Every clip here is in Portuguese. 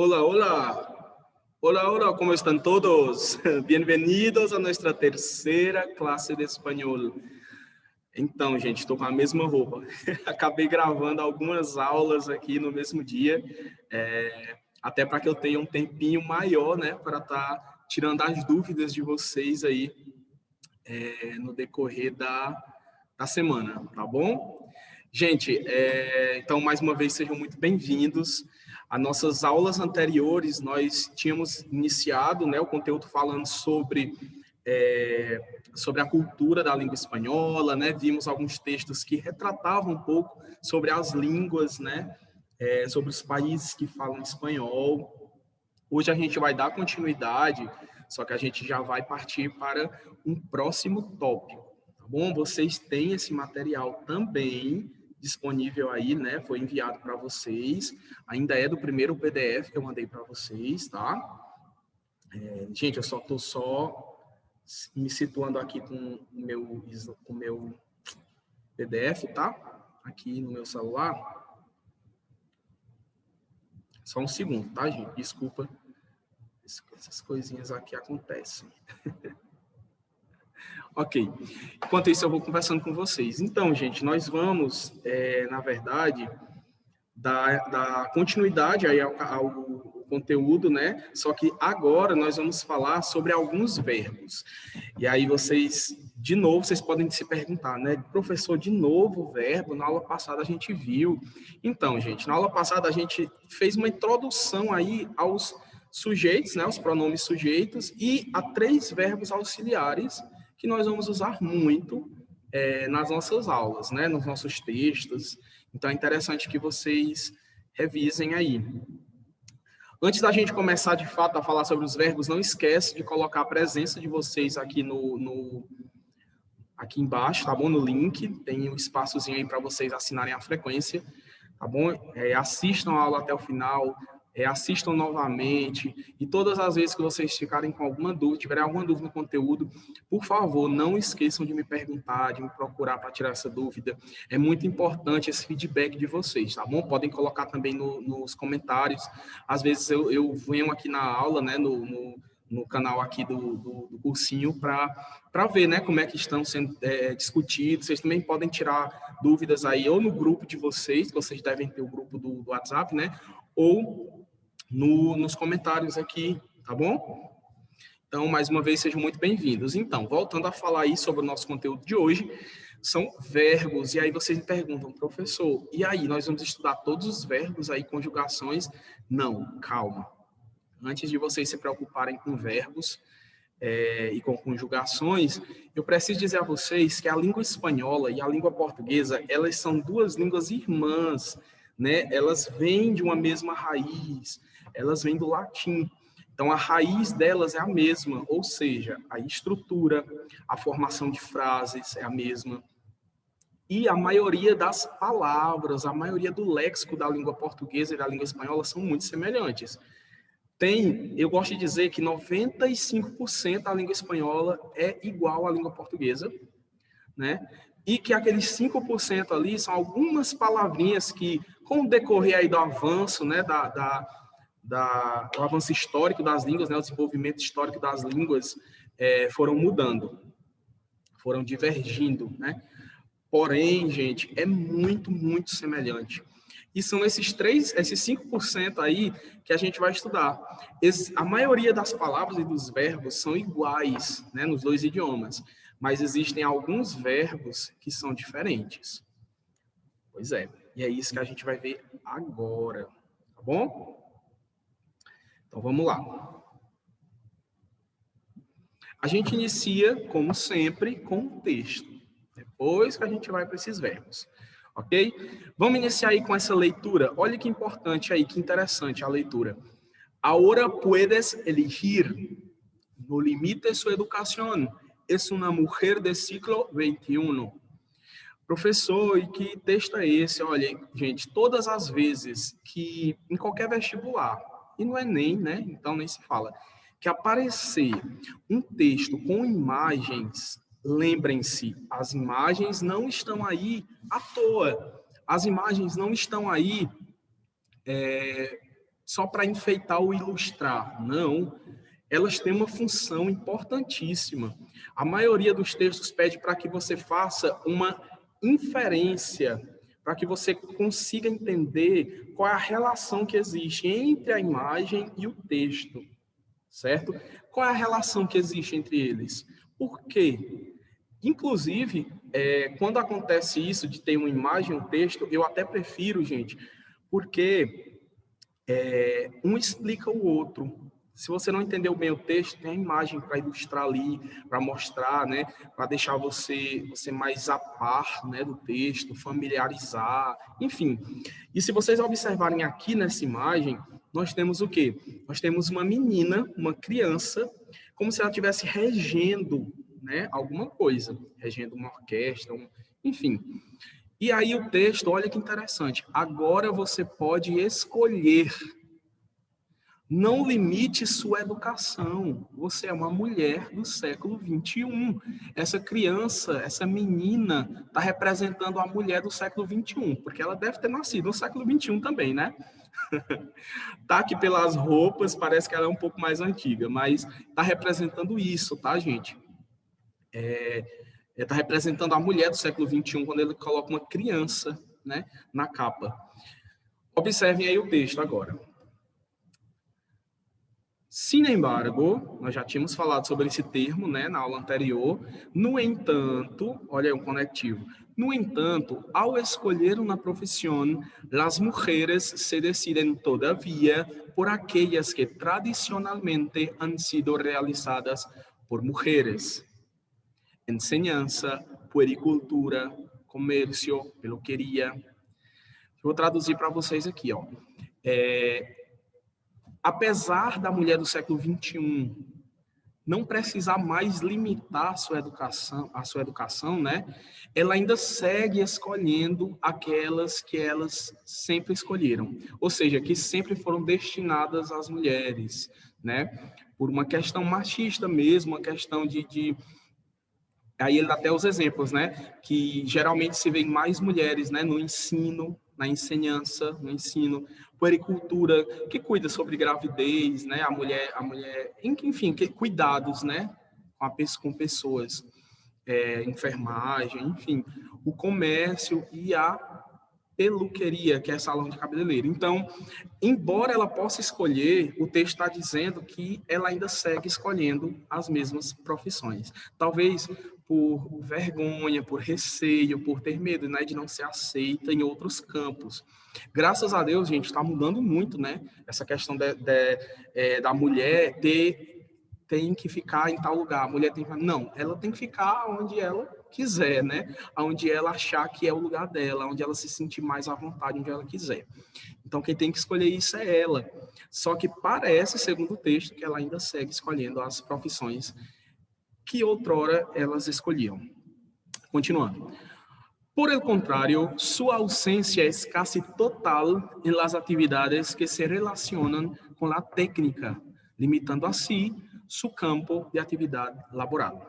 Hola, hola. Hola, hola, ¿cómo están todos? Bienvenidos a nuestra terceira classe de espanhol. Então, gente, estou com a mesma roupa. Acabei gravando algumas aulas aqui no mesmo dia, até para que eu tenha um tempinho maior, né, para estar tirando as dúvidas de vocês aí no decorrer da semana, tá bom? Gente, então, mais uma vez, sejam muito bem-vindos. As nossas aulas anteriores, nós tínhamos iniciado, né, o conteúdo falando sobre a cultura da língua espanhola, né? Vimos alguns textos que retratavam um pouco sobre as línguas, né? Sobre os países que falam espanhol. Hoje a gente vai dar continuidade, só que a gente já vai partir para um próximo tópico, tá bom? Vocês têm esse material também disponível aí, né? Foi enviado para vocês. Ainda é do primeiro PDF que eu mandei para vocês, tá? Gente, eu só estou me situando aqui com o meu PDF, tá? Aqui no meu celular. Só um segundo, tá, gente? Desculpa. Essas coisinhas aqui acontecem. Ok. Enquanto isso, eu vou conversando com vocês. Então, gente, nós vamos, na verdade, dar continuidade aí ao conteúdo, né? Só que agora nós vamos falar sobre alguns verbos. E aí vocês, de novo, vocês podem se perguntar, né? Professor, de novo verbo? Na aula passada a gente viu. Então, gente, na aula passada a gente fez uma introdução aí aos sujeitos, né? Os pronomes sujeitos e a 3 verbos auxiliares que nós vamos usar muito nas nossas aulas, né? Nos nossos textos. Então, é interessante que vocês revisem aí. Antes da gente começar, de fato, a falar sobre os verbos, não esquece de colocar a presença de vocês aqui aqui embaixo, tá bom? No link, tem um espaçozinho aí para vocês assinarem a frequência, tá bom? Assistam a aula até o final, assistam novamente, e todas as vezes que vocês ficarem com alguma dúvida, tiverem alguma dúvida no conteúdo, por favor, não esqueçam de me perguntar, de me procurar para tirar essa dúvida. É muito importante esse feedback de vocês, tá bom? Podem colocar também nos comentários. Às vezes eu venho aqui na aula, né, no canal aqui do cursinho para ver, né, como é que estão sendo discutidos. Vocês também podem tirar dúvidas aí, ou no grupo de vocês, que vocês devem ter o grupo do WhatsApp, né, ou nos comentários aqui, tá bom? Então, mais uma vez, sejam muito bem-vindos. Então, voltando a falar aí sobre o nosso conteúdo de hoje, são verbos, e aí vocês me perguntam, professor, e aí, nós vamos estudar todos os verbos aí, conjugações? Não, calma. Antes de vocês se preocuparem com verbos e com conjugações, eu preciso dizer a vocês que a língua espanhola e a língua portuguesa, elas são 2 línguas irmãs, né? Elas vêm de uma mesma raiz, elas vêm do latim. Então, a raiz delas é a mesma, ou seja, a estrutura, a formação de frases é a mesma. E a maioria das palavras, a maioria do léxico da língua portuguesa e da língua espanhola são muito semelhantes. Eu gosto de dizer que 95% da língua espanhola é igual à língua portuguesa, né? E que aqueles 5% ali são algumas palavrinhas que, com o decorrer aí do avanço, né, o avanço histórico das línguas, né, o desenvolvimento histórico das línguas, foram mudando, foram divergindo, né? Porém, gente, é muito, muito semelhante. E são esses 5% aí que a gente vai estudar. A maioria das palavras e dos verbos são iguais, né, nos 2 idiomas, mas existem alguns verbos que são diferentes. Pois é, e é isso que a gente vai ver agora, tá bom? Então, vamos lá. A gente inicia, como sempre, com o texto. Depois que a gente vai para esses verbos. Ok? Vamos iniciar aí com essa leitura. Olha que importante aí, que interessante a leitura. Ahora puedes elegir. No limite su educación. Es una mujer de siglo XXI. Professor, e que texto é esse? Olha, gente, todas as vezes que, em qualquer vestibular, e no Enem, né? Então nem se fala, que aparecer um texto com imagens, lembrem-se, as imagens não estão aí à toa. As imagens não estão aí só para enfeitar ou ilustrar. Não, elas têm uma função importantíssima. A maioria dos textos pede para que você faça uma inferência, para que você consiga entender qual é a relação que existe entre a imagem e o texto, certo? Qual é a relação que existe entre eles? Por quê? Inclusive, quando acontece isso de ter uma imagem e um texto, eu até prefiro, gente, porque um explica o outro. Se você não entendeu bem o texto, tem a imagem para ilustrar ali, para mostrar, né, para deixar você mais a par, né, do texto, familiarizar, enfim. E se vocês observarem aqui nessa imagem, nós temos o quê? Nós temos uma menina, uma criança, como se ela estivesse regendo, né, alguma coisa, regendo uma orquestra, enfim. E aí o texto, olha que interessante. Agora você pode escolher. Não limite sua educação. Você é uma mulher do século XXI. Essa criança, essa menina, está representando a mulher do século XXI, porque ela deve ter nascido no século XXI também, né? Tá aqui pelas roupas, parece que ela é um pouco mais antiga, mas está representando isso, tá, gente? Está representando a mulher do século XXI quando ele coloca uma criança, né, na capa. Observem aí o texto agora. Sin embargo, nós já tínhamos falado sobre esse termo, né, na aula anterior. No entanto, olha aí um conectivo. No entanto, ao escolher uma profissão, as mulheres se decidem todavia por aquelas que tradicionalmente han sido realizadas por mulheres. Enseñanza, puericultura, comércio, peluqueria. Vou traduzir para vocês aqui, ó. Apesar da mulher do século XXI não precisar mais limitar a sua educação, né? Ela ainda segue escolhendo aquelas que elas sempre escolheram, ou seja, que sempre foram destinadas às mulheres, né? Por uma questão machista mesmo, uma questão de... Aí ele dá até os exemplos, né? Que geralmente se vê mais mulheres, né? No ensino, na ensinança, no ensino, puericultura, que cuida sobre gravidez, né? A mulher, enfim, que cuidados, né? Com pessoas, enfermagem, enfim, o comércio e a peluqueria, que é salão de cabeleireiro. Então, embora ela possa escolher, o texto está dizendo que ela ainda segue escolhendo as mesmas profissões. Talvez por vergonha, por receio, por ter medo, né, de não ser aceita em outros campos. Graças a Deus, gente, está mudando muito, né? Essa questão da mulher tem que ficar em tal lugar. A mulher tem que... Não, ela tem que ficar onde ela quiser, né? Onde ela achar que é o lugar dela, onde ela se sentir mais à vontade, onde ela quiser. Então, quem tem que escolher isso é ela. Só que parece, segundo o texto, que ela ainda segue escolhendo as profissões que outrora elas escolhiam. Continuando. Por el contrario, su ausencia es casi total en las actividades que se relacionan con la técnica, limitando así su campo de actividad laboral.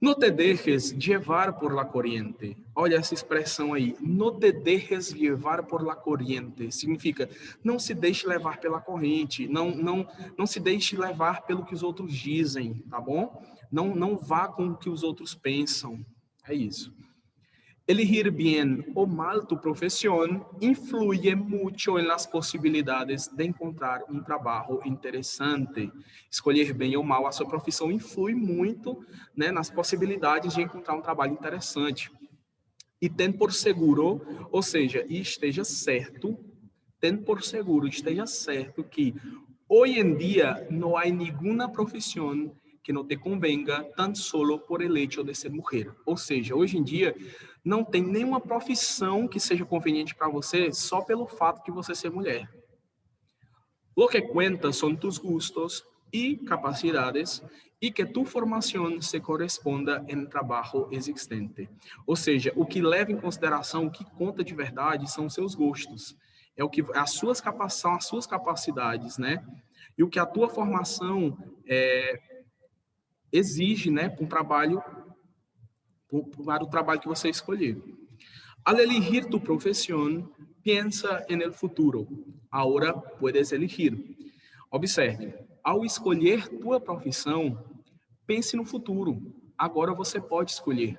No te dejes llevar por la corriente. Olha essa expressão aí. No te dejes llevar por la corriente. Significa, não se deixe levar pela corrente. Não se deixe levar pelo que os outros dizem, tá bom? Não vá com o que os outros pensam. É isso. Elegir bien o mal tu profesión influye mucho en las posibilidades de encontrar um trabalho interessante. Escolher bem ou mal a sua profissão influi muito, né, nas possibilidades de encontrar um trabalho interessante. E tem por seguro, ou seja, esteja certo que hoje em dia não há nenhuma profissão que não te convenga tan solo por el hecho de ser mulher. Ou seja, hoje em dia não tem nenhuma profissão que seja conveniente para você só pelo fato de você ser mulher. Lo que cuenta son tus gustos y capacidades e que tu formação se corresponda em trabalho existente. Ou seja, o que leva em consideração, o que conta de verdade são os seus gostos. É o que as suas capacidades, né? E o que a tua formação exige, né, para o trabalho que você escolher. Al elegir tu profesión, Piensa en el futuro. Ahora puedes elegir. Observe, ao escolher tua profissão, pense no futuro. Agora você pode escolher.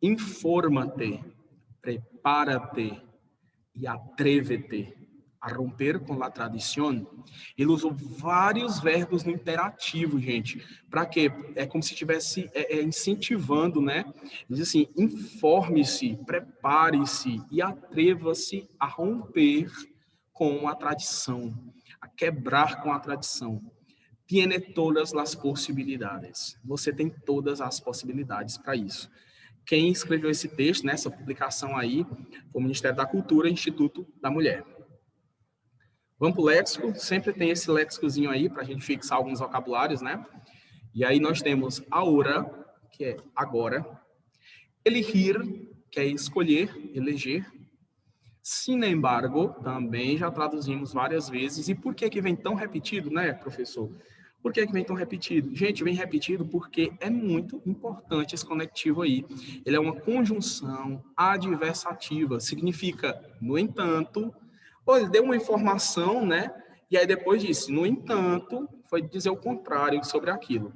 Infórmate, prepárate e atrévete a romper com a tradição. Ele usou vários verbos no imperativo, gente. Para quê? É como se estivesse incentivando, né? Ele diz assim, informe-se, prepare-se e atreva-se a romper com a tradição, a quebrar com a tradição. Tiene todas as possibilidades. Você tem todas as possibilidades para isso. Quem escreveu esse texto, né, essa publicação aí, foi o Ministério da Cultura e Instituto da Mulher. Vamos para o léxico, sempre tem esse léxicozinho aí para a gente fixar alguns vocabulários, né? E aí nós temos ahora, que é agora, elegir, que é escolher, eleger, sin embargo, também já traduzimos várias vezes. E por que que vem tão repetido, né, professor? Por que que vem tão repetido? Gente, vem repetido porque é muito importante esse conectivo aí. Ele é uma conjunção adversativa, significa, no entanto. Pô, ele deu uma informação, né? E aí depois disse, no entanto, foi dizer o contrário sobre aquilo,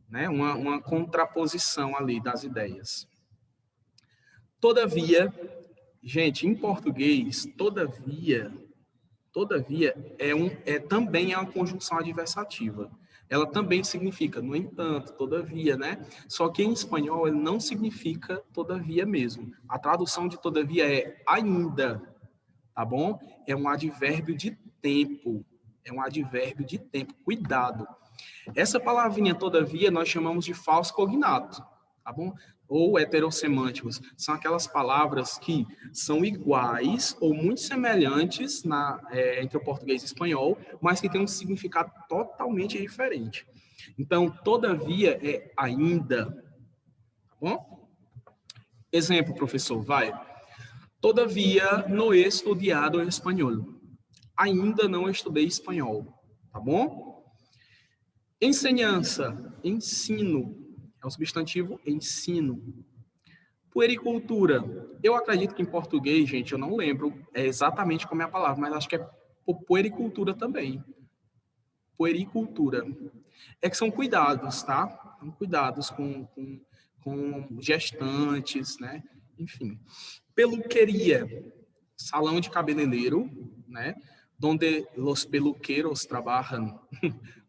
né? Uma contraposição ali das ideias. Todavia, gente, em português, todavia também é uma conjunção adversativa. Ela também significa, no entanto, todavia, né? Só que em espanhol ele não significa todavia mesmo. A tradução de todavia é ainda. Tá bom? É um advérbio de tempo. É um advérbio de tempo. Cuidado. Essa palavrinha, todavia, nós chamamos de falso cognato. Tá bom? Ou heterossemânticos. São aquelas palavras que são iguais ou muito semelhantes entre o português e o espanhol, mas que têm um significado totalmente diferente. Então, todavia é ainda. Tá bom? Exemplo, professor, vai. Todavia, não he estudiado espanhol. Ainda não estudei espanhol, tá bom? Ensinança, ensino, é o substantivo ensino. Puericultura, eu acredito que em português, gente, eu não lembro exatamente como é a palavra, mas acho que é puericultura também. Puericultura. É que são cuidados, tá? São cuidados com gestantes, né? Enfim. Peluqueria, salão de cabeleireiro, né? Donde los peluqueros trabajan,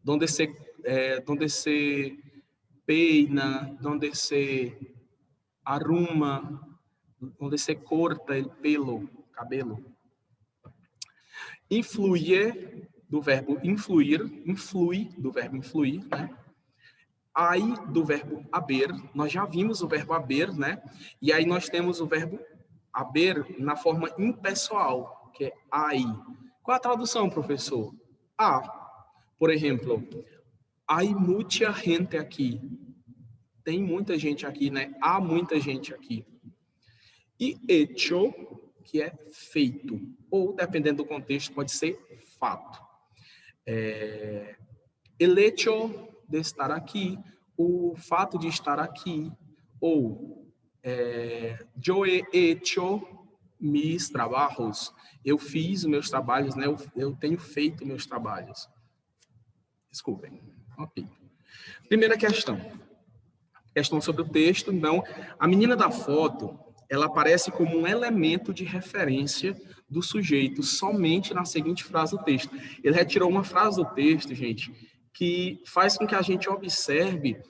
donde se peina, donde se arruma, donde se corta el pelo, cabelo. Influye, do verbo influir, influi, do verbo influir, né? Aí, do verbo haber, nós já vimos o verbo haber, né? E aí nós temos o verbo haber na forma impessoal, que é aí. Qual a tradução, professor? Por exemplo, hay mucha gente aqui. Tem muita gente aqui, né? Há muita gente aqui. E hecho, que é feito. Ou, dependendo do contexto, pode ser fato. El hecho de estar aqui, o fato de estar aqui, ou yo he hecho mis trabajos, eu fiz os meus trabalhos, né? Eu tenho feito meus trabalhos. Desculpem. Ok. Primeira questão. Questão sobre o texto. Então, a menina da foto, ela aparece como um elemento de referência do sujeito somente na seguinte frase do texto. Ele retirou uma frase do texto, gente, que faz com que a gente observe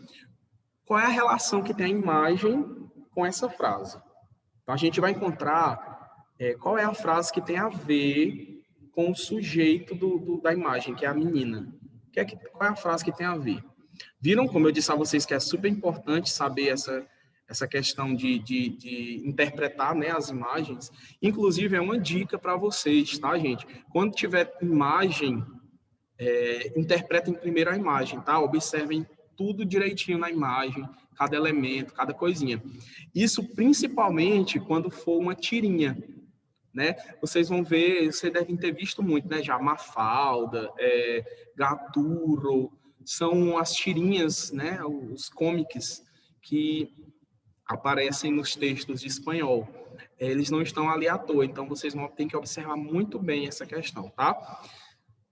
qual é a relação que tem a imagem com essa frase. Então, a gente vai encontrar qual é a frase que tem a ver com o sujeito da imagem, que é a menina. Qual é a frase que tem a ver? Viram, como eu disse a vocês, que é super importante saber essa questão de interpretar, né, as imagens. Inclusive, é uma dica para vocês, tá, gente? Quando tiver imagem, interpretem primeiro a imagem, tá? Observem tudo direitinho na imagem, cada elemento, cada coisinha. Isso principalmente quando for uma tirinha, né? Vocês vão ver, vocês devem ter visto muito, né? Já Mafalda, Gaturro, são as tirinhas, né? Os comics que aparecem nos textos de espanhol. eles não estão ali à toa, então vocês vão ter que observar muito bem essa questão, tá?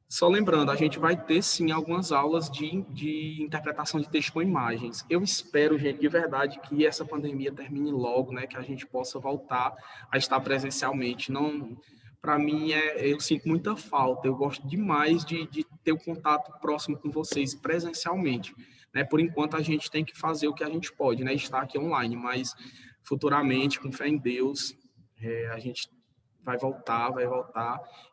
Só lembrando, a gente vai ter sim algumas aulas de interpretação de texto com imagens. Eu espero, gente, de verdade, que essa pandemia termine logo, né? Que a gente possa voltar a estar presencialmente. Não, para mim, eu sinto muita falta. Eu gosto demais de ter o contato próximo com vocês presencialmente, né? Por enquanto, a gente tem que fazer o que a gente pode, né? Estar aqui online, mas futuramente, com fé em Deus, a gente vai voltar,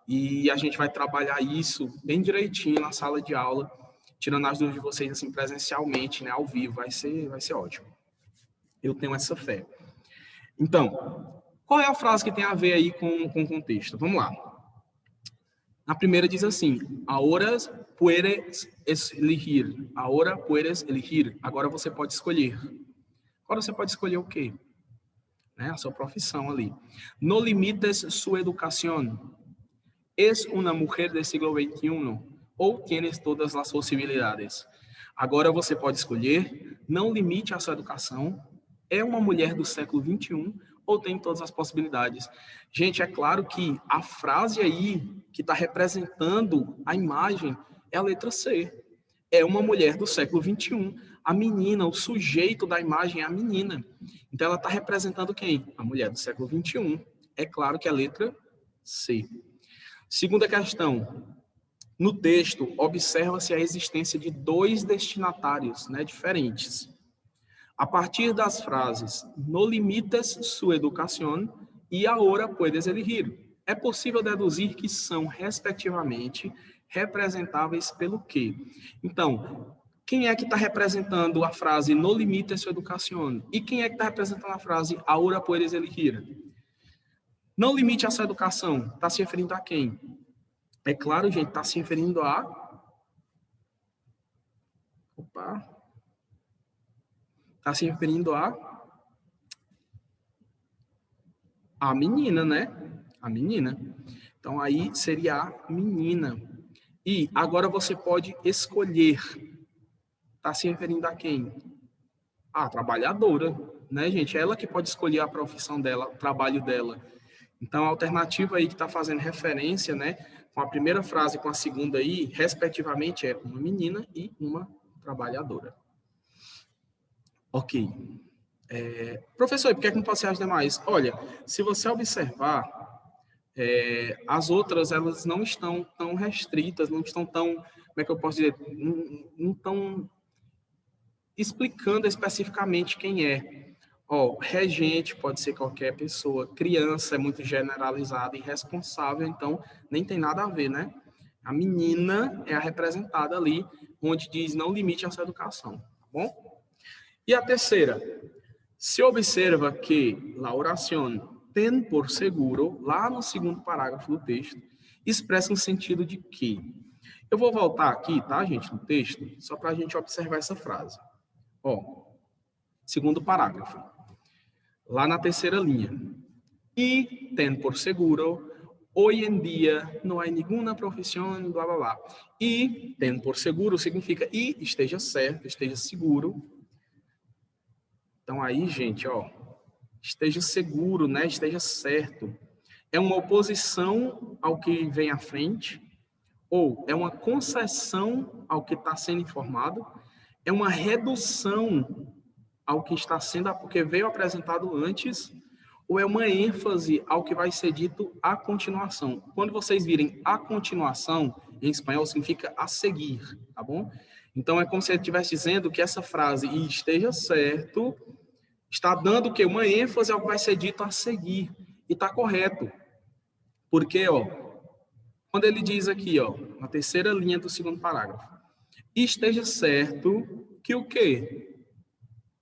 e a gente vai trabalhar isso bem direitinho na sala de aula, tirando as dúvidas de vocês assim presencialmente, né, ao vivo, vai ser ótimo. Eu tenho essa fé. Então, qual é a frase que tem a ver aí com o contexto? Vamos lá. A primeira diz assim: ahora puedes elegir. Ahora puedes elegir. Agora você pode escolher. Agora você pode escolher o quê? Né, a sua profissão ali. No limites su educación. Es una mujer del siglo XXI ou tienes todas as possibilidades. Agora você pode escolher, não limite a sua educação, é uma mulher do século XXI ou tem todas as possibilidades. Gente, é claro que a frase aí que está representando a imagem é a letra C. É uma mulher do século XXI. A menina, o sujeito da imagem é a menina. Então, ela está representando quem? A mulher do século XXI. É claro que é a letra C. Segunda questão. No texto, observa-se a existência de dois destinatários, né, diferentes. A partir das frases no limites su educación e ahora puedes elegir, é possível deduzir que são, respectivamente, representáveis pelo quê? Então, quem é que está representando a frase no limite sua educación? E quem é que está representando a frase ahora puedes elegir? Não limite a sua educação. Está se referindo a quem? É claro, gente, está se referindo a... Opa! Está se referindo a menina, né? A menina. Então, aí seria a menina. E agora você pode escolher. Está se referindo a quem? A trabalhadora, né, gente? É ela que pode escolher a profissão dela, o trabalho dela. Então, a alternativa aí que está fazendo referência, né, com a primeira frase e com a segunda aí, respectivamente, é uma menina e uma trabalhadora. Ok. Professor, e por que não pode ser as demais? Olha, se você observar, as outras, elas não estão tão restritas, não estão tão, como é que eu posso dizer, não estão explicando especificamente quem é. Regente pode ser qualquer pessoa, criança é muito generalizada e responsável, então nem tem nada a ver, né? A menina é a representada ali, onde diz não limite a sua educação, tá bom? E a terceira, se observa que la oración ten por seguro, lá no segundo parágrafo do texto, expressa um sentido de que. Eu vou voltar aqui, tá, gente, no texto, só para a gente observar essa frase. Segundo parágrafo, lá na terceira linha. E ten por seguro, hoy en día no hay ninguna profesión, blá, blá, blá. E ten por seguro significa e esteja certo, esteja seguro. Então aí, gente, esteja seguro, né? Esteja certo. É uma oposição ao que vem à frente, ou é uma concessão ao que está sendo informado, é uma redução ao que está sendo, porque veio apresentado antes, ou é uma ênfase ao que vai ser dito à continuação. Quando vocês virem a continuação, em espanhol, significa a seguir, tá bom? Então, é como se ele estivesse dizendo que essa frase, e esteja certo, está dando o quê? Uma ênfase ao que vai ser dito a seguir. E está correto. Porque, quando ele diz aqui, na terceira linha do segundo parágrafo, esteja certo que o quê?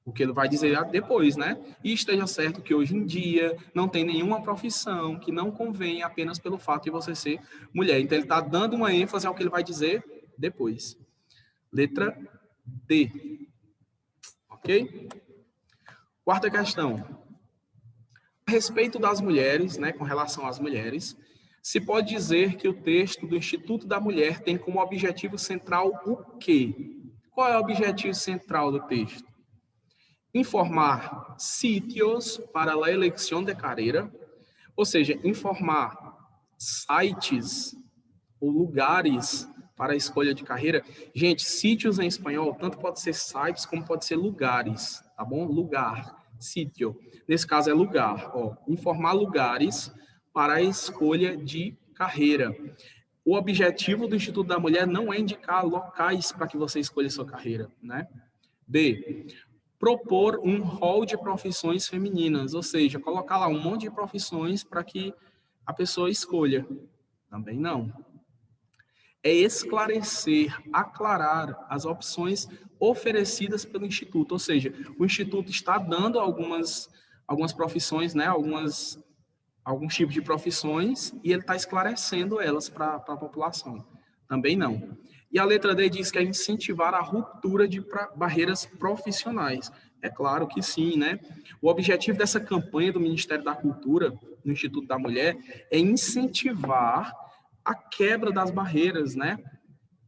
O que ele vai dizer depois, né? E esteja certo que hoje em dia não tem nenhuma profissão que não convém apenas pelo fato de você ser mulher. Então, ele está dando uma ênfase ao que ele vai dizer depois. Letra D. Ok? Quarta questão. A respeito das mulheres, né, com relação às mulheres, se pode dizer que o texto do Instituto da Mulher tem como objetivo central o quê? Qual é o objetivo central do texto? Informar sítios para a eleição de carreira, Ou seja, informar sites ou lugares para a escolha de carreira. Gente, sítios em espanhol, tanto pode ser sites como pode ser lugares, tá bom? Lugar, sítio. Nesse caso é lugar, ó. Informar lugares para a escolha de carreira. O objetivo do Instituto da Mulher não é indicar locais para que você escolha sua carreira, né? B, propor um rol de profissões femininas, ou seja, colocar lá um monte de profissões para que a pessoa escolha. Também não. É esclarecer, aclarar as opções oferecidas pelo Instituto, ou seja, o Instituto está dando algumas profissões, né, alguns tipos de profissões, e ele está esclarecendo elas para a população. Também não. E a letra D diz que é incentivar a ruptura de barreiras profissionais. É claro que sim, né? O objetivo dessa campanha do Ministério da Cultura, no Instituto da Mulher, é incentivar a quebra das barreiras, né,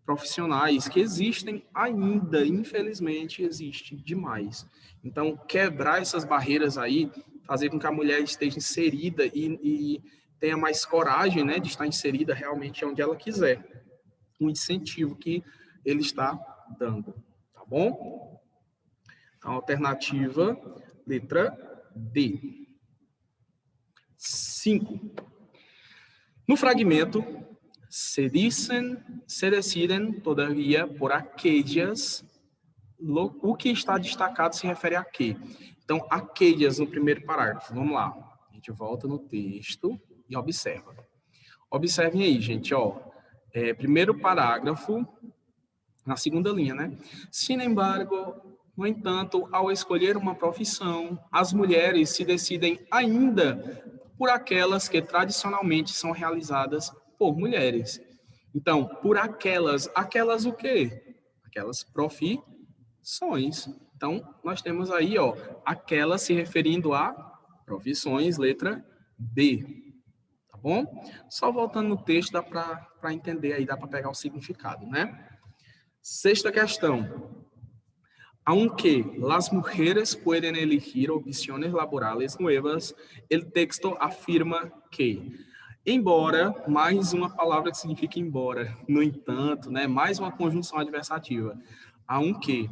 profissionais que existem ainda, infelizmente, existe demais. Então, quebrar essas barreiras aí, fazer com que a mulher esteja inserida e tenha mais coragem, né, de estar inserida realmente onde ela quiser. Um incentivo que ele está dando, tá bom? Então, alternativa, letra D. 5. No fragmento, se decidem todavia por aquellas, o que está destacado se refere a quê? Então, aquellas no primeiro parágrafo, vamos lá. A gente volta no texto e observa. Observem aí, gente, ó. Primeiro parágrafo, na segunda linha, né? Sin embargo, no entanto, ao escolher uma profissão, as mulheres se decidem ainda por aquelas que tradicionalmente são realizadas por mulheres. Então, por aquelas o quê? Aquelas profissões. Então, nós temos aí, ó, aquelas se referindo a profissões, letra B. Tá bom? Só voltando no texto, dá para entender aí, dá para pegar o significado, né? Sexta questão. Aunque las mujeres pueden elegir opciones laborales nuevas, el texto afirma que, embora, mais uma palavra que significa embora, no entanto, né, mais uma conjunção adversativa. Aunque,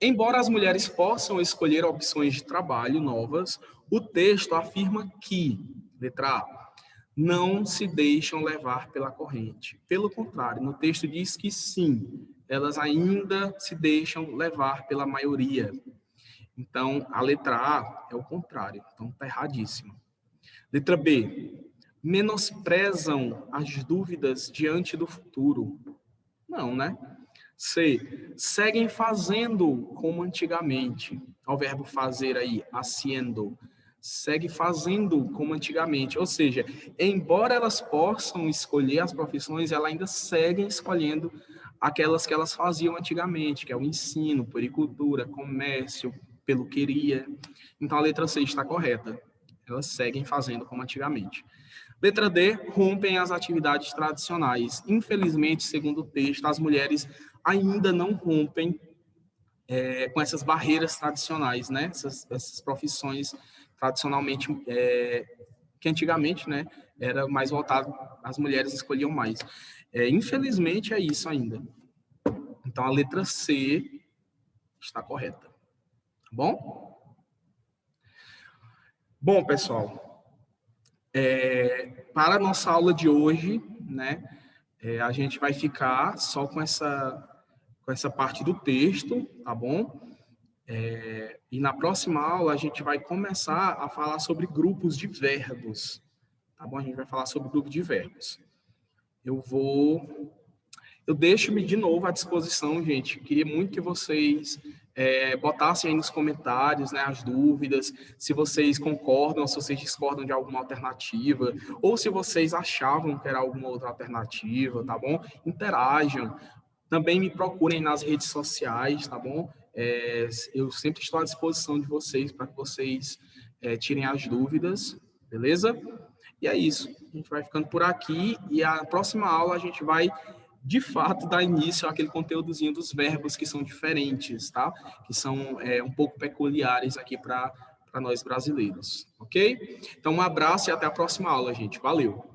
embora as mulheres possam escolher opções de trabalho novas, o texto afirma que, letra A, não se deixam levar pela corrente. Pelo contrário, no texto diz que sim, elas ainda se deixam levar pela maioria. Então, a letra A é o contrário. Então, está erradíssimo. Letra B. Menosprezam as dúvidas diante do futuro. Não, né? C. Seguem fazendo como antigamente. Ao verbo fazer aí, haciendo. Segue fazendo como antigamente. Ou seja, embora elas possam escolher as profissões, elas ainda seguem escolhendo aquelas que elas faziam antigamente, que é o ensino, puericultura, comércio, peluqueria. Então, a letra C está correta. Elas seguem fazendo como antigamente. Letra D, rompem as atividades tradicionais. Infelizmente, segundo o texto, as mulheres ainda não rompem com essas barreiras tradicionais, né? Essas profissões tradicionalmente, que antigamente, né, era mais voltado, as mulheres escolhiam mais. Infelizmente, é isso ainda. Então, a letra C está correta. Tá bom? Bom, pessoal, para a nossa aula de hoje, né, a gente vai ficar só com essa parte do texto, tá bom? E na próxima aula a gente vai começar a falar sobre grupos de verbos, tá bom? A gente vai falar sobre grupo de verbos. Eu deixo-me de novo à disposição, gente. Queria muito que vocês botassem aí nos comentários, né, as dúvidas, se vocês concordam, se vocês discordam de alguma alternativa, ou se vocês achavam que era alguma outra alternativa, tá bom? Interajam. Também me procurem nas redes sociais, tá bom? Eu sempre estou à disposição de vocês para que vocês tirem as dúvidas, beleza? E é isso. A gente vai ficando por aqui e a próxima aula a gente vai, de fato, dar início àquele conteúdozinho dos verbos que são diferentes, tá? Que são um pouco peculiares aqui para para nós brasileiros, ok? Então, um abraço e até a próxima aula, gente. Valeu!